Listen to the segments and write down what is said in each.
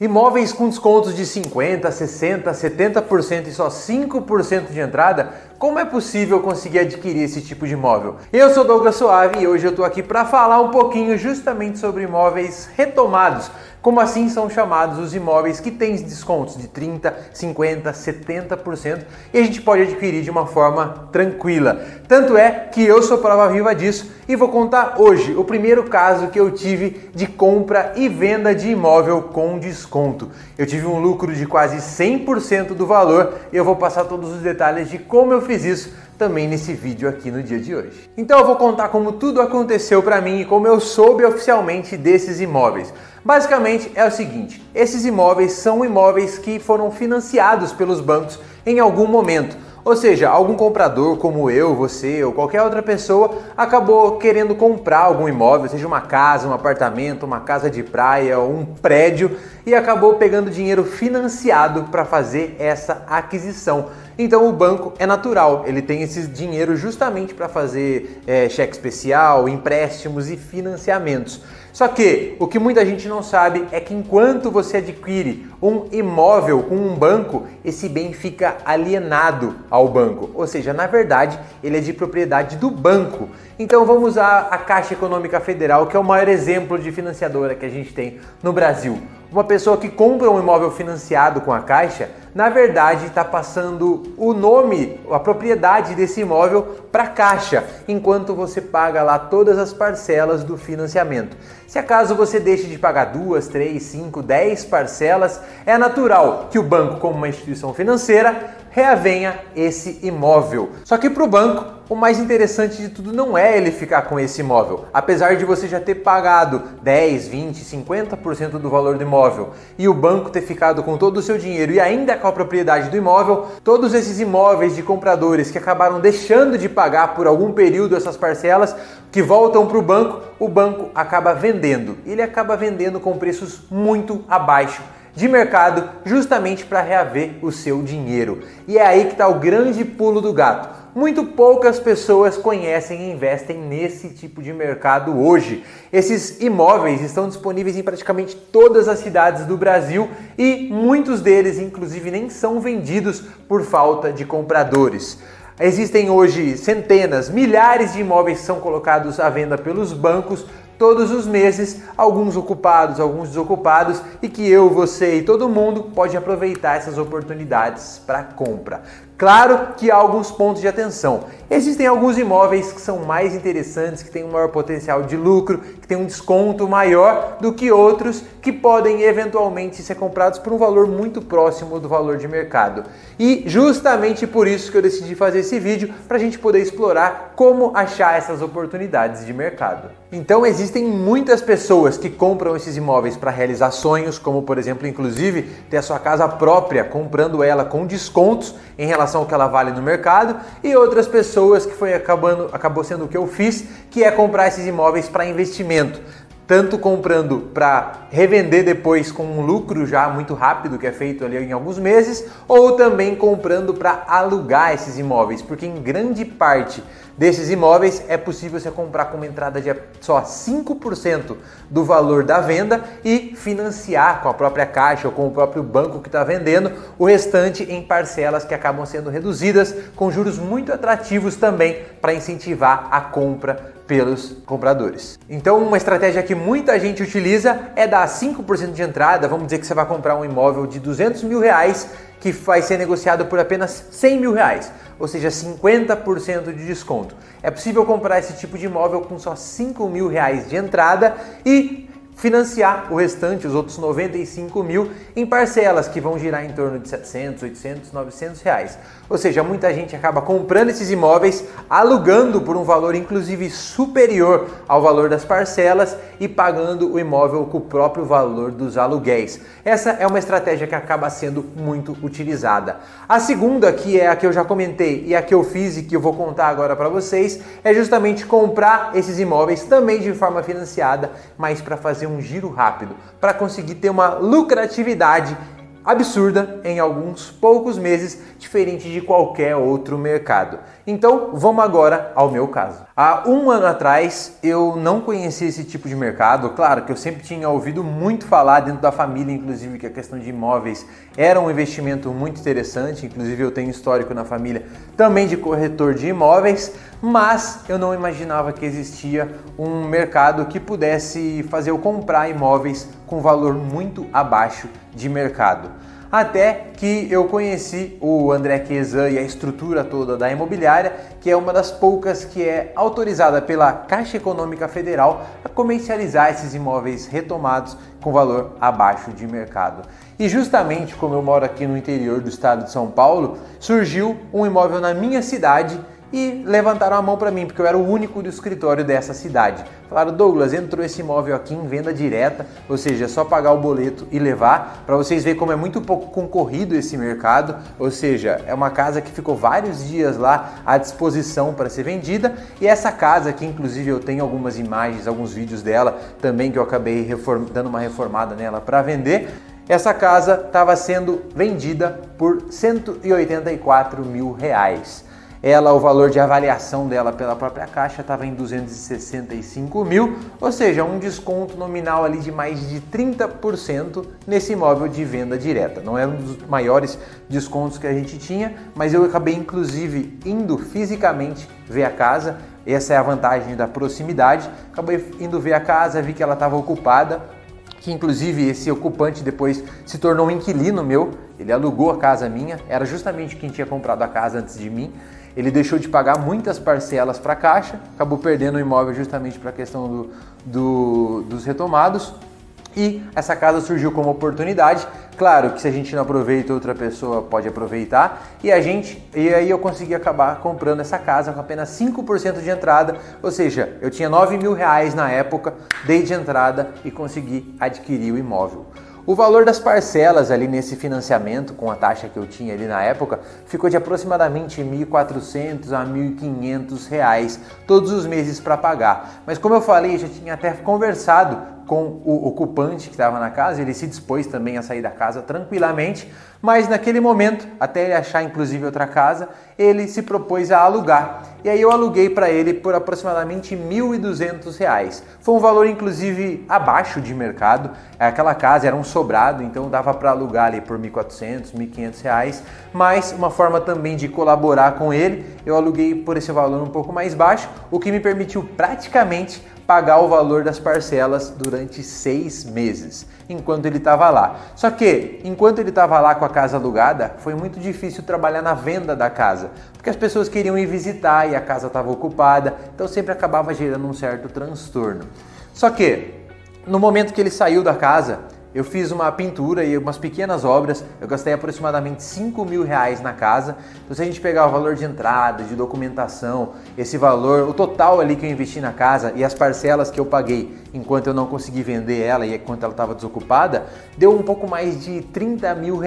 Imóveis com descontos de 50%, 60%, 70% e só 5% de entrada? Como é possível conseguir adquirir esse tipo de imóvel? Eu sou Douglas Suave e hoje eu estou aqui para falar um pouquinho justamente sobre imóveis retomados. Como assim são chamados os imóveis que têm descontos de 30%, 50%, 70% e a gente pode adquirir de uma forma tranquila. Tanto é que eu sou prova viva disso e vou contar hoje o primeiro caso que eu tive de compra e venda de imóvel com desconto. Eu tive um lucro de quase 100% do valor e eu vou passar todos os detalhes de como eu fiz isso também nesse vídeo aqui no dia de hoje. Então eu vou contar como tudo aconteceu para mim e como eu soube oficialmente desses imóveis. Basicamente é o seguinte, esses imóveis são imóveis que foram financiados pelos bancos em algum momento. Ou seja, algum comprador como eu, você ou qualquer outra pessoa acabou querendo comprar algum imóvel, seja uma casa, um apartamento, uma casa de praia, um prédio, e acabou pegando dinheiro financiado para fazer essa aquisição. Então o banco é natural, ele tem esse dinheiro justamente para fazer cheque especial, empréstimos e financiamentos. Só que o que muita gente não sabe é que enquanto você adquire um imóvel com um banco, esse bem fica alienado ao banco. Ou seja, na verdade, ele é de propriedade do banco. Então vamos usar a Caixa Econômica Federal, que é o maior exemplo de financiadora que a gente tem no Brasil. Uma pessoa que compra um imóvel financiado com a Caixa, na verdade está passando o nome, a propriedade desse imóvel para a Caixa, enquanto você paga lá todas as parcelas do financiamento. Se acaso você deixe de pagar 2, 3, 5, 10 parcelas, é natural que o banco, como uma instituição financeira, reavenha esse imóvel. Só que para o banco, o mais interessante de tudo não é ele ficar com esse imóvel. Apesar de você já ter pagado 10, 20, 50% do valor do imóvel e o banco ter ficado com todo o seu dinheiro e ainda com a propriedade do imóvel, todos esses imóveis de compradores que acabaram deixando de pagar por algum período essas parcelas, que voltam para o banco acaba vendendo. Ele acaba vendendo com preços muito abaixo de mercado, justamente para reaver o seu dinheiro. E é aí que está o grande pulo do gato. Muito poucas pessoas conhecem e investem nesse tipo de mercado hoje. Esses imóveis estão disponíveis em praticamente todas as cidades do Brasil e muitos deles, inclusive, nem são vendidos por falta de compradores. Existem hoje centenas, milhares de imóveis que são colocados à venda pelos bancos todos os meses, alguns ocupados, alguns desocupados, e que eu, você e todo mundo pode aproveitar essas oportunidades para compra. Claro que há alguns pontos de atenção. Existem alguns imóveis que são mais interessantes, que têm um maior potencial de lucro, que têm um desconto maior do que outros que podem eventualmente ser comprados por um valor muito próximo do valor de mercado. E justamente por isso que eu decidi fazer esse vídeo, para a gente poder explorar como achar essas oportunidades de mercado. Então existem muitas pessoas que compram esses imóveis para realizar sonhos, como por exemplo, inclusive, ter a sua casa própria, comprando ela com descontos em relação ao que ela vale no mercado, e outras pessoas que acabou sendo o que eu fiz, que é comprar esses imóveis para investimento. Tanto comprando para revender depois com um lucro já muito rápido, que é feito ali em alguns meses, ou também comprando para alugar esses imóveis, porque em grande parte desses imóveis é possível você comprar com uma entrada de só 5% do valor da venda e financiar com a própria Caixa ou com o próprio banco que está vendendo o restante em parcelas que acabam sendo reduzidas com juros muito atrativos também para incentivar a compra pelos compradores. Então uma estratégia que muita gente utiliza é dar 5% de entrada. Vamos dizer que você vai comprar um imóvel de 200 mil reais que vai ser negociado por apenas 100 mil reais, ou seja, 50% de desconto. É possível comprar esse tipo de imóvel com só 5 mil reais de entrada e financiar o restante, os outros 95 mil, em parcelas que vão girar em torno de 700, 800, 900 reais. Ou seja, muita gente acaba comprando esses imóveis, alugando por um valor inclusive superior ao valor das parcelas e pagando o imóvel com o próprio valor dos aluguéis. Essa é uma estratégia que acaba sendo muito utilizada. A segunda, que é a que eu já comentei e a que eu fiz e que eu vou contar agora para vocês, é justamente comprar esses imóveis também de forma financiada, mas para fazer um giro rápido, para conseguir ter uma lucratividade absurda em alguns poucos meses, diferente de qualquer outro mercado. Então, vamos agora ao meu caso. Há um ano atrás eu não conhecia esse tipo de mercado. Claro que eu sempre tinha ouvido muito falar dentro da família, inclusive, que a questão de imóveis era um investimento muito interessante. Inclusive eu tenho histórico na família também de corretor de imóveis, mas eu não imaginava que existia um mercado que pudesse fazer eu comprar imóveis com valor muito abaixo de mercado. Até que eu conheci o André Quesan e a estrutura toda da imobiliária, que é uma das poucas que é autorizada pela Caixa Econômica Federal a comercializar esses imóveis retomados com valor abaixo de mercado. E justamente como eu moro aqui no interior do estado de São Paulo, surgiu um imóvel na minha cidade e levantaram a mão para mim, porque eu era o único do escritório dessa cidade. Falaram: Douglas, entrou esse imóvel aqui em venda direta, ou seja, é só pagar o boleto e levar, para vocês verem como é muito pouco concorrido esse mercado, ou seja, é uma casa que ficou vários dias lá à disposição para ser vendida, e essa casa aqui, inclusive, eu tenho algumas imagens, alguns vídeos dela também, que eu acabei dando uma reformada nela para vender. Essa casa estava sendo vendida por R$184 mil. O valor de avaliação dela pela própria Caixa estava em 265 mil, ou seja, um desconto nominal ali de mais de 30% nesse imóvel de venda direta. Não era um dos maiores descontos que a gente tinha, mas eu acabei inclusive indo fisicamente ver a casa. Essa é a vantagem da proximidade. Acabei indo ver a casa, vi que ela estava ocupada, que inclusive esse ocupante depois se tornou um inquilino meu. Ele alugou a casa minha, era justamente quem tinha comprado a casa antes de mim. Ele deixou de pagar muitas parcelas para a Caixa, acabou perdendo o imóvel justamente para a questão dos retomados, e essa casa surgiu como oportunidade. Claro que se a gente não aproveita, outra pessoa pode aproveitar, e aí eu consegui acabar comprando essa casa com apenas 5% de entrada, ou seja, eu tinha R$9 mil na época, dei de entrada e consegui adquirir o imóvel. O valor das parcelas ali nesse financiamento, com a taxa que eu tinha ali na época, ficou de aproximadamente R$1.400 a R$1.500 todos os meses para pagar. Mas como eu falei, eu já tinha até conversado com o ocupante que estava na casa, ele se dispôs também a sair da casa tranquilamente, mas naquele momento, até ele achar inclusive outra casa, ele se propôs a alugar. E aí eu aluguei para ele por aproximadamente R$1.200. Foi um valor inclusive abaixo de mercado. Aquela casa era um sobrado, então dava para alugar ali por R$1.400, R$1.500, mas uma forma também de colaborar com ele, eu aluguei por esse valor um pouco mais baixo, o que me permitiu praticamente pagar o valor das parcelas durante 6 meses, enquanto ele estava lá. Só que, enquanto ele estava lá com a casa alugada, foi muito difícil trabalhar na venda da casa, porque as pessoas queriam ir visitar e a casa estava ocupada, então sempre acabava gerando um certo transtorno. Só que, no momento que ele saiu da casa, eu fiz uma pintura e umas pequenas obras, eu gastei aproximadamente R$5 mil na casa. Então se a gente pegar o valor de entrada, de documentação, esse valor, o total ali que eu investi na casa e as parcelas que eu paguei enquanto eu não consegui vender ela e enquanto ela estava desocupada, deu um pouco mais de R$30 mil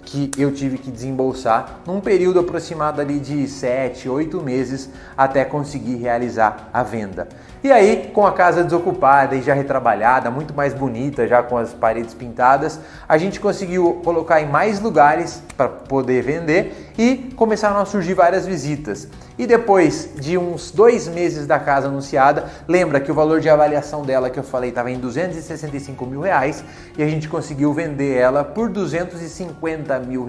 que eu tive que desembolsar num período aproximado ali de 7, 8 meses até conseguir realizar a venda. E aí, com a casa desocupada e já retrabalhada, muito mais bonita, já com as paredes pintadas, a gente conseguiu colocar em mais lugares para poder vender e começaram a surgir várias visitas. E depois de uns 2 meses da casa anunciada, lembra que o valor de avaliação dela que eu falei estava em R$265 mil e a gente conseguiu vender ela por R$250 mil.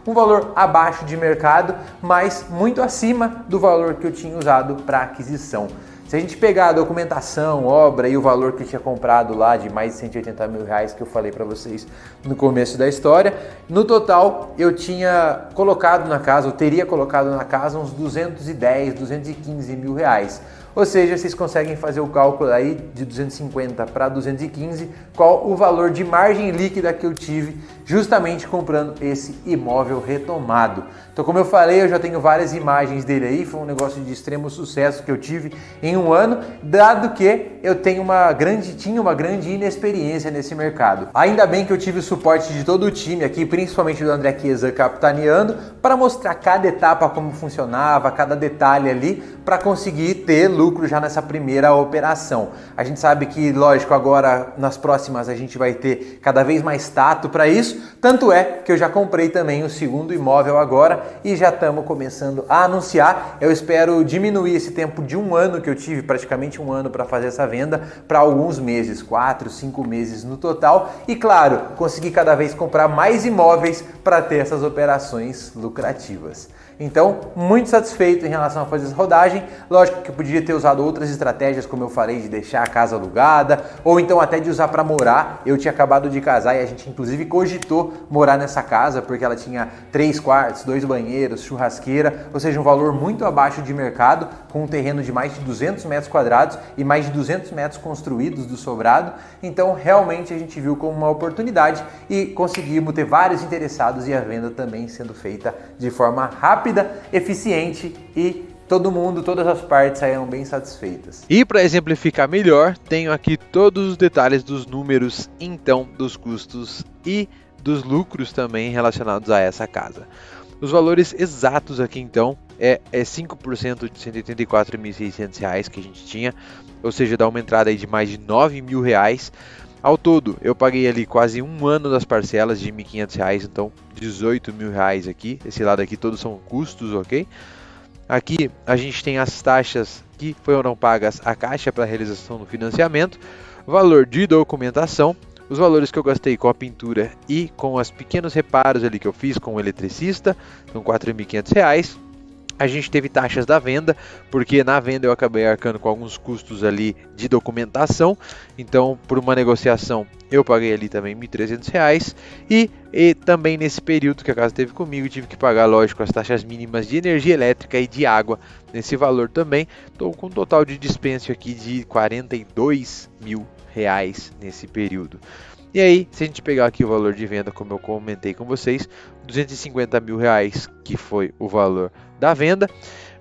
Um valor abaixo de mercado, mas muito acima do valor que eu tinha usado para aquisição. Se a gente pegar a documentação, obra e o valor que eu tinha comprado lá de mais de R$180 mil que eu falei para vocês no começo da história, no total eu tinha colocado na casa, eu teria colocado na casa uns 210, 215 mil reais. Ou seja, vocês conseguem fazer o cálculo aí de 250 para 215, qual o valor de margem líquida que eu tive justamente comprando esse imóvel retomado. Então, como eu falei, eu já tenho várias imagens dele aí, foi um negócio de extremo sucesso que eu tive em um ano, dado que eu tinha uma grande inexperiência nesse mercado. Ainda bem que eu tive o suporte de todo o time aqui, principalmente do André Quesan capitaneando, para mostrar cada etapa como funcionava, cada detalhe ali, para conseguir ter lucro lucro já nessa primeira operação. A gente sabe que, lógico, agora nas próximas a gente vai ter cada vez mais tato para isso, tanto é que eu já comprei também o segundo imóvel agora e já estamos começando a anunciar. Eu espero diminuir esse tempo de um ano que eu tive, praticamente um ano para fazer essa venda, para alguns meses, 4, 5 meses no total, e claro, conseguir cada vez comprar mais imóveis para ter essas operações lucrativas. Então, muito satisfeito em relação a fazer essa rodagem. Lógico que eu poderia ter usado outras estratégias, como eu falei, de deixar a casa alugada, ou então até de usar para morar. Eu tinha acabado de casar e a gente inclusive cogitou morar nessa casa, porque ela tinha 3 quartos, 2 banheiros, churrasqueira, ou seja, um valor muito abaixo de mercado, com um terreno de mais de 200 metros quadrados e mais de 200 metros construídos do sobrado. Então, realmente a gente viu como uma oportunidade e conseguimos ter vários interessados e a venda também sendo feita de forma rápida, eficiente e todo mundo, todas as partes saíram bem satisfeitas. E para exemplificar melhor, tenho aqui todos os detalhes dos números, então, dos custos e dos lucros também relacionados a essa casa. Os valores exatos aqui então é 5% de R$ 184.600 que a gente tinha, ou seja, dá uma entrada aí de mais de R$ 9.000. Ao todo, eu paguei ali quase um ano das parcelas de R$ 1.500, então R$ 18.000 aqui. Esse lado aqui todos são custos, ok? Aqui a gente tem as taxas que foram pagas à Caixa para a realização do financiamento, valor de documentação, os valores que eu gastei com a pintura e com os pequenos reparos ali que eu fiz com o eletricista, então R$ 4.500. A gente teve taxas da venda, porque na venda eu acabei arcando com alguns custos ali de documentação, então por uma negociação eu paguei ali também R$ 1.300 e também nesse período que a casa teve comigo tive que pagar, lógico, as taxas mínimas de energia elétrica e de água nesse valor também. Estou com um total de dispêndio aqui de R$ 42.000 nesse período. E aí, se a gente pegar aqui o valor de venda, como eu comentei com vocês, R$ 250.000 que foi o valor da venda,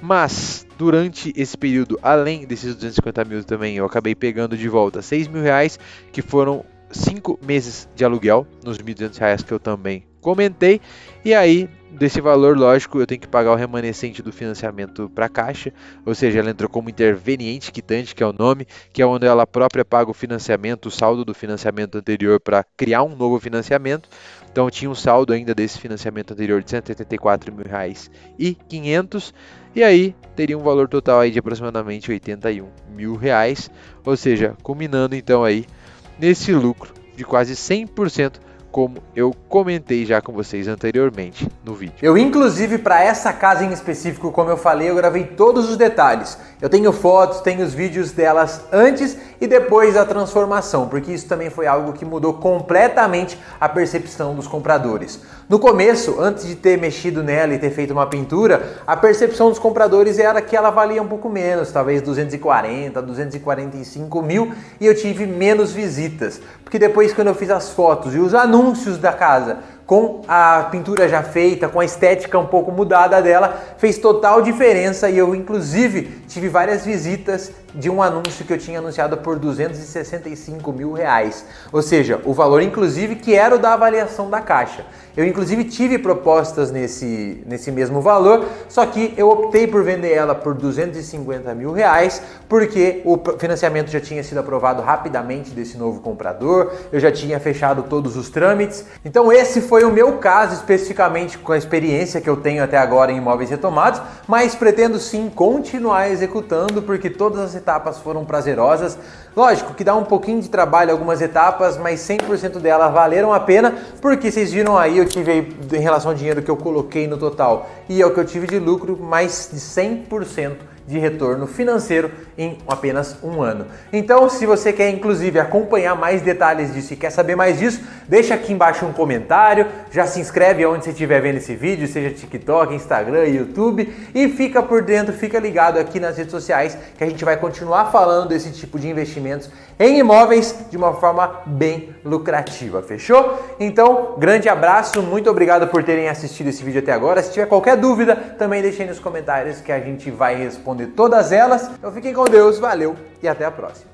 mas durante esse período, além desses 250 mil também, eu acabei pegando de volta R$ 6.000, que foram 5 meses de aluguel, nos R$ 1.200 que eu também comentei, e aí desse valor, lógico, eu tenho que pagar o remanescente do financiamento para a Caixa, ou seja, ela entrou como interveniente quitante, que é o nome, que é onde ela própria paga o financiamento, o saldo do financiamento anterior para criar um novo financiamento. Então tinha um saldo ainda desse financiamento anterior de R$ 184.500 e aí teria um valor total aí de aproximadamente R$ 81.000, ou seja, culminando então aí nesse lucro de quase 100%, como eu comentei já com vocês anteriormente no vídeo. Eu inclusive para essa casa em específico, como eu falei, eu gravei todos os detalhes. Eu tenho fotos, tenho os vídeos delas antes e depois da transformação, porque isso também foi algo que mudou completamente a percepção dos compradores. No começo, antes de ter mexido nela e ter feito uma pintura, a percepção dos compradores era que ela valia um pouco menos, talvez 240, 245 mil, e eu tive menos visitas. Porque depois, quando eu fiz as fotos e os anúncios da casa, com a pintura já feita, com a estética um pouco mudada dela, fez total diferença e eu inclusive tive várias visitas de um anúncio que eu tinha anunciado por R$ 265.000, ou seja, o valor inclusive que era o da avaliação da Caixa. Eu inclusive tive propostas nesse mesmo valor, só que eu optei por vender ela por R$ 250.000, porque o financiamento já tinha sido aprovado rapidamente desse novo comprador, eu já tinha fechado todos os trâmites, então esse foi o meu caso especificamente com a experiência que eu tenho até agora em imóveis retomados, mas pretendo sim continuar executando porque todas as etapas foram prazerosas. Lógico que dá um pouquinho de trabalho algumas etapas, mas 100% delas valeram a pena, porque vocês viram aí, eu tive em relação ao dinheiro que eu coloquei no total e ao que eu tive de lucro, mais de 100% de retorno financeiro em apenas um ano. Então, se você quer inclusive acompanhar mais detalhes disso e quer saber mais disso, deixa aqui embaixo um comentário, já se inscreve onde você estiver vendo esse vídeo, seja TikTok, Instagram, YouTube, e fica por dentro, fica ligado aqui nas redes sociais que a gente vai continuar falando desse tipo de investimentos em imóveis de uma forma bem lucrativa, fechou? Então, grande abraço, muito obrigado por terem assistido esse vídeo até agora. Se tiver qualquer dúvida, também deixe aí nos comentários que a gente vai responder todas elas. Então fiquem com Deus, valeu e até a próxima.